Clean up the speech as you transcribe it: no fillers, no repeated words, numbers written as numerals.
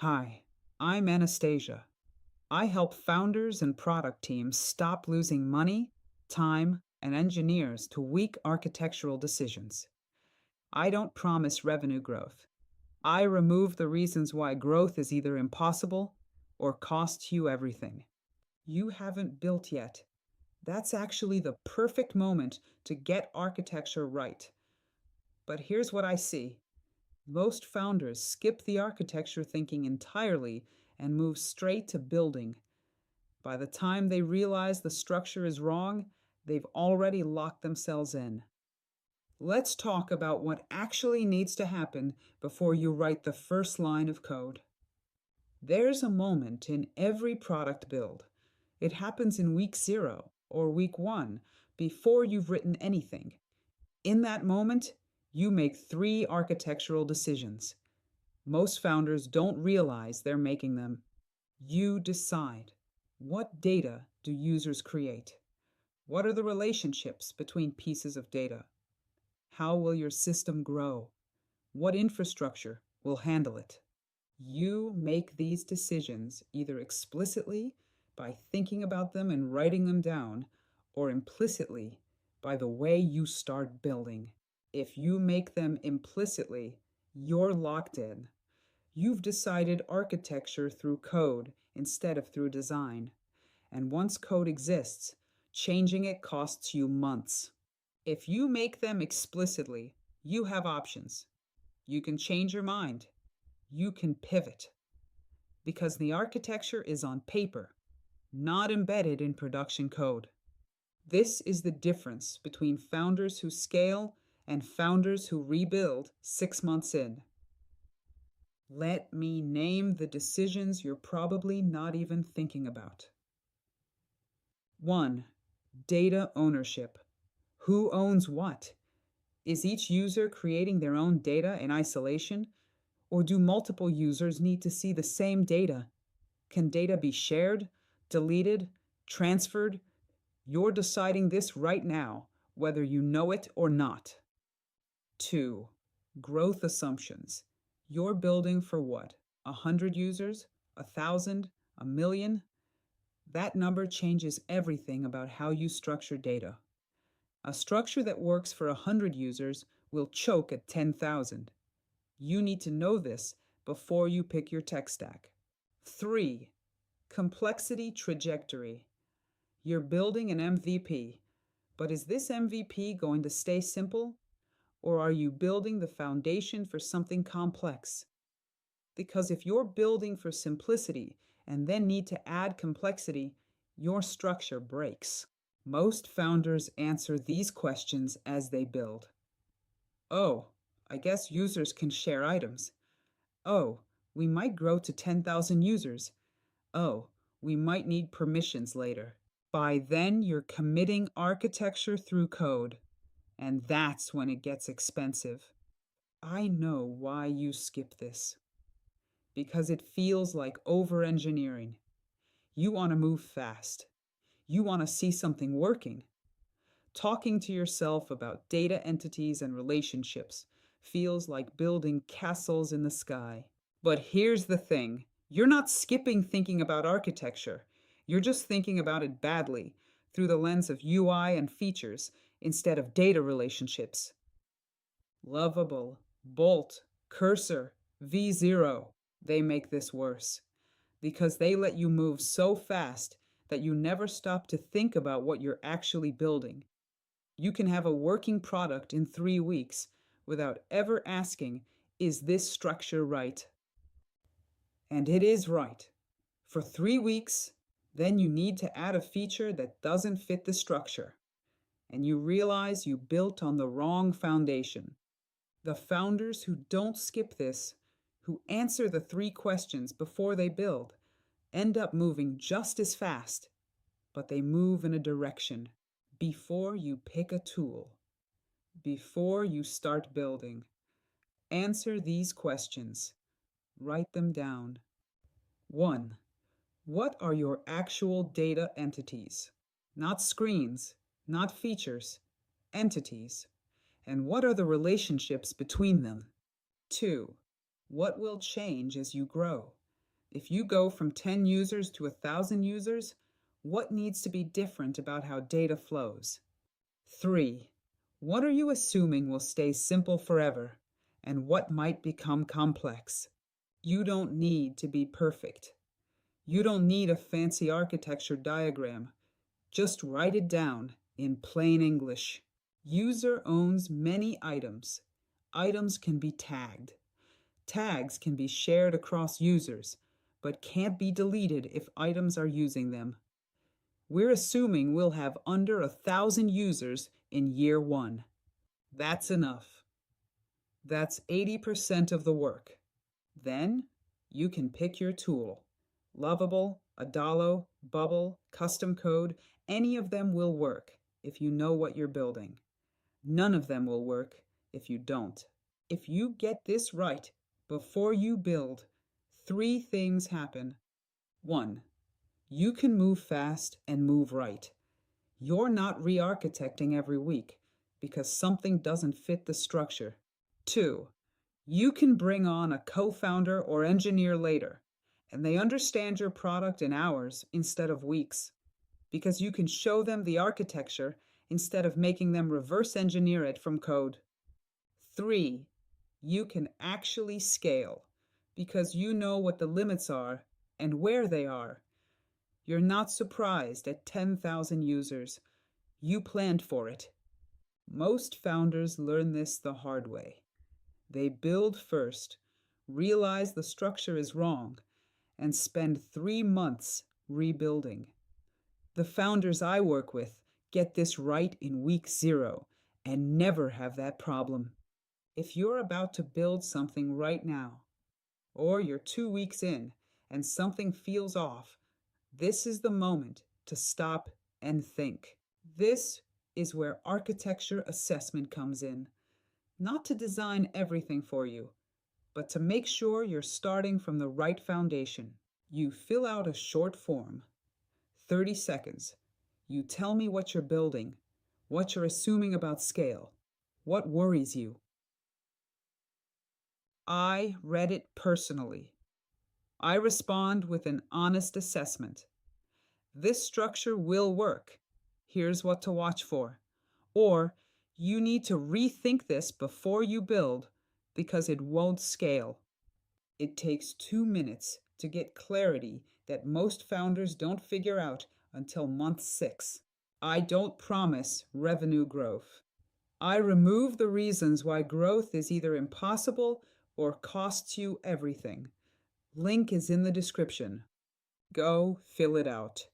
Hi, I'm Anastasia. I help founders and product teams stop losing money, time, and engineers to weak architectural decisions. I don't promise revenue growth. I remove the reasons why growth is either impossible or costs you everything. You haven't built yet. That's actually the perfect moment to get architecture right. But here's what I see. Most founders skip the architecture thinking entirely and move straight to building. By the time they realize the structure is wrong, they've already locked themselves in. Let's talk about what actually needs to happen before you write the first line of code. There's a moment in every product build. It happens in week 0 or week 1 before you've written anything. In that moment, you make 3 architectural decisions. Most founders don't realize they're making them. You decide. What data do users create? What are the relationships between pieces of data? How will your system grow? What infrastructure will handle it? You make these decisions either explicitly by thinking about them and writing them down, or implicitly by the way you start building. If you make them implicitly, you're locked in. You've decided architecture through code instead of through design. And once code exists, changing it costs you months. If you make them explicitly, you have options. You can change your mind. You can pivot. Because the architecture is on paper, not embedded in production code. This is the difference between founders who scale and founders who rebuild 6 months in. Let me name the decisions you're probably not even thinking about. 1. Data ownership. Who owns what? Is each user creating their own data in isolation? Or do multiple users need to see the same data? Can data be shared, deleted, transferred? You're deciding this right now, whether you know it or not. 2. Growth assumptions. You're building for what? 100 users? 1,000? A million? That number changes everything about how you structure data. A structure that works for 100 users will choke at 10,000. You need to know this before you pick your tech stack. 3. Complexity trajectory. You're building an MVP, but is this MVP going to stay simple? Or are you building the foundation for something complex? Because if you're building for simplicity and then need to add complexity, your structure breaks. Most founders answer these questions as they build. Oh, I guess users can share items. Oh, we might grow to 10,000 users. Oh, we might need permissions later. By then, you're committing architecture through code, and that's when it gets expensive. I know why you skip this. Because it feels like over-engineering. You want to move fast. You want to see something working. Talking to yourself about data entities and relationships feels like building castles in the sky. But here's the thing. You're not skipping thinking about architecture. You're just thinking about it badly, through the lens of UI and features, instead of data relationships. Lovable, Bolt, Cursor, V0, they make this worse. Because they let you move so fast that you never stop to think about what you're actually building. You can have a working product in 3 weeks without ever asking, is this structure right? And it is right. For 3 weeks, then you need to add a feature that doesn't fit the structure. And you realize you built on the wrong foundation. The founders who don't skip this, who answer the 3 questions before they build, end up moving just as fast, but they move in a direction before you pick a tool, before you start building. Answer these questions. Write them down. 1. What are your actual data entities? Not screens, not features, entities. And what are the relationships between them? 2. What will change as you grow? If you go from 10 users to 1,000 users, what needs to be different about how data flows? 3. What are you assuming will stay simple forever, and what might become complex? You don't need to be perfect. You don't need a fancy architecture diagram. Just write it down in plain English. User owns many items. Items can be tagged. Tags can be shared across users, but can't be deleted if items are using them. We're assuming we'll have under 1,000 users in year 1. That's enough. That's 80% of the work. Then you can pick your tool. Lovable, Adalo, Bubble, Custom Code, any of them will work if you know what you're building. None of them will work if you don't. If you get this right before you build, 3 things happen. 1. You can move fast and move right. You're not re-architecting every week because something doesn't fit the structure. 2. You can bring on a co-founder or engineer later, and they understand your product in hours instead of weeks, because you can show them the architecture instead of making them reverse engineer it from code. 3. You can actually scale, because you know what the limits are and where they are. You're not surprised at 10,000 users. You planned for it. Most founders learn this the hard way. They build first, realize the structure is wrong, and spend 3 months rebuilding. The founders I work with get this right in week 0 and never have that problem. If you're about to build something right now, or you're 2 weeks in and something feels off, this is the moment to stop and think. This is where architecture assessment comes in. Not to design everything for you, but to make sure you're starting from the right foundation. You fill out a short form, 30 seconds. You tell me what you're building, what you're assuming about scale, what worries you. I read it personally. I respond with an honest assessment. This structure will work. Here's what to watch for. Or, you need to rethink this before you build because it won't scale. It takes 2 minutes to get clarity that most founders don't figure out until month 6. I don't promise revenue growth. I remove the reasons why growth is either impossible or costs you everything. Link is in the description. Go fill it out.